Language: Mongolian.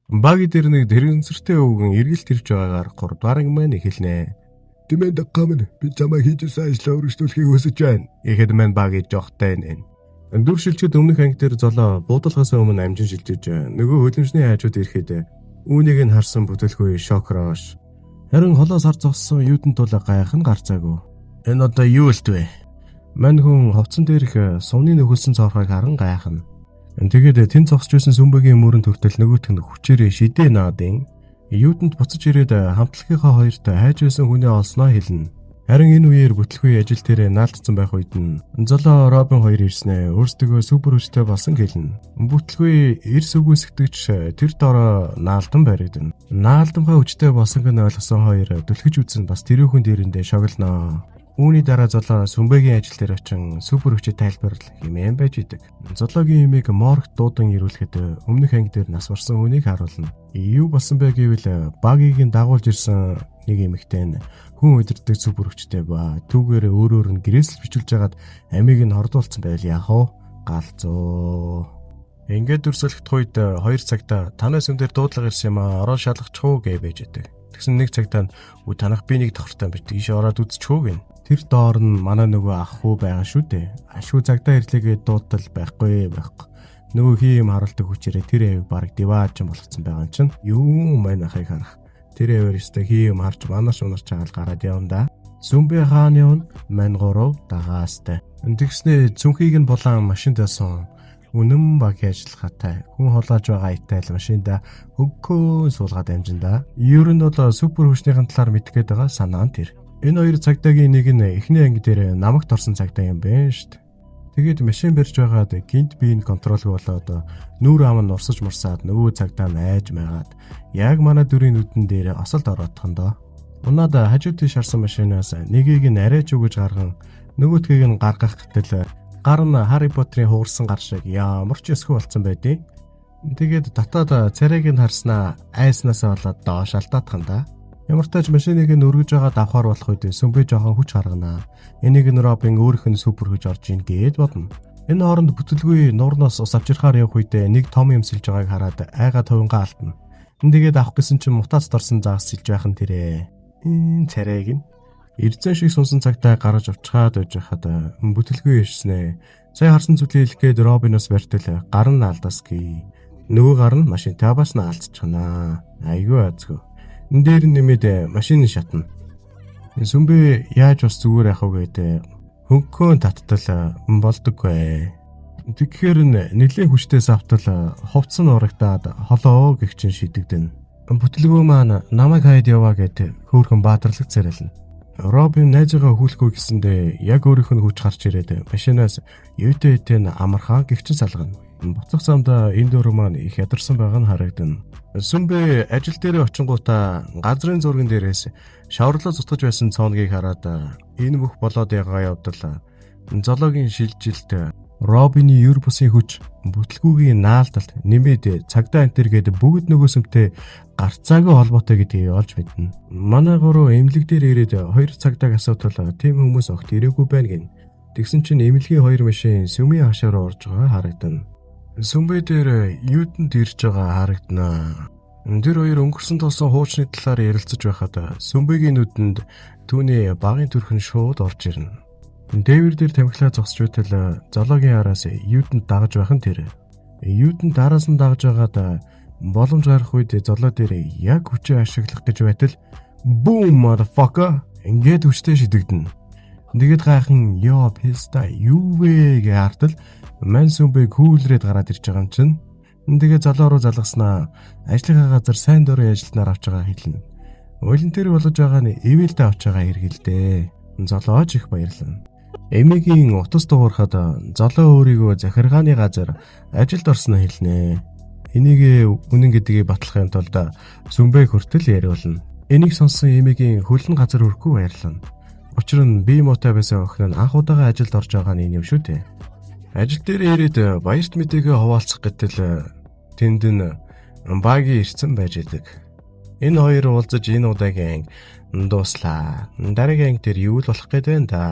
Баги дээр нэг тэрэгцэртэй өвгөн эргэлт ирж байгаагаар 3 дугаар анги маань эхэлнэ. Дэмэнд гамн би замаа хийжсэн ажлаа өргөжлүүлэхийг хүсэж байна. Ихэд маань баги жоохтой нэ. Дүр шилжид өмнөх анги дээр золоо буудалгаас өмнө амжин шилжиж нөгөө хөлөмжний хайжууд ирэхэд үүнийг нь харсан бүтэлгүй шокрош. Харин холоос хар зогссон юудын тулаа гайхан гарцаагүй. Энэ одоо юу илтвэ? Мань хүн ховцон дээрх сувны нөхөлсөн цоорхойг харан гайхна. Тэгээд тэн зогсож байсан сүмбэгийн мөрөнд хүртэл нөгөөх нь хүчээрээ шидэ наадын юудэнд буцаж ирээд хамтлагийнхаа хоёрт хайж байсан хүнээ олсноо хэлнэ. Харин энэ үеэр бүтлгүй ажил дээр наалтсан байх үед нь Золоо Робин хоёр ирснээ өөрсдөө супер хүчтэй болсон гэлнэ. Бүтлгүй эрс үгүйсгдэгч тэр дороо наалдан баригдана. Наалданхаа хүчтэй болсон гэн ойлгосон хоёр түлхэж үзсэн бас тэрүүхэн дээрэндээ шоглоноо. Үүний дараа Золоо сүмбэгийн ажил дээр очин супер хүчтэй тайлбарлал хэмээн байж идэг. Золоогийн имийг моргт дуудан ирүүлэхэд өмнөх анги дээр нас барсан хүнийг харуулна. Юу болсон бэ гэвэл багийг дагуулж ирсэн нэг эмэгтэй нь хүн удирддаг супер хүчтэй ба түүгээр өөрөөр нь гэрээсэл бичүүлж хагаад амийг нь хордуулсан байл яах вэ? Галзуу. Ингээд дүрсэлхт үед 2 цагта танаас юм дээр дуудлага ирсэн юм аа ороо шалгачих уу гэж байж идэг. Тэгсэн нэг цагтаа үе танах би нэг тохортой байж тийш ороод үзчих үү гин. Тэр доор нь манай нөгөө ах хүү байгаа шүү дээ. Ашгүй цагтаа ирлээгээд дуудтал байхгүй. Нөгөө хий юм харуулдаг хүчээрээ тэр авиг баг дивааж болгоцсон байгаа юм чинь. Юу маань ахыг харах. Тэр авир өстэй хий юм харж манаш унарч чагаал гараад явна да. Сүмбэ хаан явна. Мань гурав дагаастай. Тэгснээ зүнхийг нь булаан машинд ясан. Үнэн баг ажиллахаатай. Хүн холоож байгаа итайл машинда хөгкөө суулгаад амжинда. Ер нь бол супер хүчнийхэн талаар мэдгээд байгаа санаа нь тэр. Энэ хоёр цагдаагийн нэг нь эхний анги дээр намагт орсон цагдаа юм байна шүү дээ. Тэгээд машин барьж байгаад гинт биеийг контролгүй болоод нүүр ам нь урсаж мурсаад нөгөө цагдаа нь айж майгаад яг манай дүрийн нүдэн дээр осолд ороодхон доо. Унаад хажууд тийш харсан машинаас нэгийг нь арайч өгөж гарган нөгөөдгийг нь гаргах гэтэл гар нь Харри Поттерийн хугарсан гар шиг ямар ч өсгөө болцсон байдیں۔ Тэгээд дотоод царайг нь харснаа айснасаа болоод доош алдаадхан да. Ямар ч тач машиныг нь өргөж байгаа давхаар болох үед сүмбэ жоохон хүч гаргана. Энийг нь Робин өөрийнх нь супер хүч орж ийн гээд бодно. Энэ хооронд бүтэлгүй нуурнаас ус авчирхаар явх үед нэг том юм сэлж байгааг хараад айга тувингаа алдна. Тэгээд авах гэсэн чинь мутацд орсон заагс сэлж байх нь тэрэ. Энэ царайг нь эрдэн шиг сунсан цагтаа гаргаж авчихад байж хаад бүтэлгүй ирснэ. Сая харсан зүйлийг хэлгээд Робиноос бартал гар нь алдасгүй. Нөгөө гар нь машинтай бас нь алдчихна. Айгүй азгүй. Энд дээр нэмээд машин шатна. Сүмбэ яаж бас зүгээр яах вэ гэдэг хөнгөн таттал болдоггүй. Тэгэхээр нэлийн хүчтэй савтал хувцсан урагтаад холоо гихчин шидэгдэн. Бүтлгөө маань намайг хайд яваа гэд хөөрхөн баатарлаг царайлна. Робин найзгаа хүлэхгүй гэсэндээ яг өөрийнх нь хүч гарч ирээд машинаас юутэйтэй амархаа гихчин салгана. Буцах замдаа энэ дөрөв маань их ядарсан байгаа нь харагдана. Сүмбэ ажил дээр очингуудаа газрын зурган дээрээс шаварлаа зутгаж байсан цооногийг хараад энэ бүх болоод ягаа явдал Золоогийн шилжилт Робины ер бусын хүч бүтлгүүгийн наалталт нэмээд цагдаа энтергээд бүгд нөгөөсөнтэй гарцаагүй холбоотой гэдгийг олж мэднэ. Манай гурав эмнэлэг дээр ирээд 2 цагдааг асуудал тийм хүмүүс огт ирээгүй байна гин. Тэгсэн чинь эмнэлгийн 2 машин сүмийн хашаар орж байгаа харагдана. Сүмбэ дээр юудэнд ирж байгаа харагдана. Тэр хоёр өнгөрсөн толсон хуучны талаар ярилцаж байхад сүмбэгийн нүдэнд түүний багын төрхөн шууд орж ирнэ. Дэвэр дээр тамхилаа зогсож байтал Золоогийн араас юудэнд дагаж байх нь тэр. Юудэнд араас нь дагаж байгаад боломж гарах үед Золоо дээр яг хүчээ ашиглах гэж байтал boom motherfucker ингээд хүчтэй шидэгдэнэ. Тэгээд гайхан ёо писта юу вэ гэж хартал мань сүмбэ күүлрээд гараад ирж байгаа юм чинь. Тэгээд Золоо руу залгаснаа ажлынхаа газар сайн дурын ажилтнаар авч байгаа хэлнэ. Волонтер болж байгаа нь ивэлдэ авч байгаа хэргэлдээ. Золооч их баярлана. Эмигийн утас дуурахад Золоо өөрийгөө захиргааны газар ажилд орсноо хэлнэ. Энийг үнэн гэдгийг батлахын тулд сүмбэ хүртэл яриулна. Энийг сонссон Эмигийн хөлн газар хүрэхгүй баярлана. Учир нь би муутай байсан охин нь анх удаага ажилд орж байгаа нь энэ юм шүү дээ. Ажил дээр ирээд баярт мэдээгээ хуваалцах гэтэл тэнд нь багийн ирсэн байж идэг. Энэ хоёр уулзаж энэ удаагийн дуслаа. Дараагийн анги дээр юу л болох гээд байна да.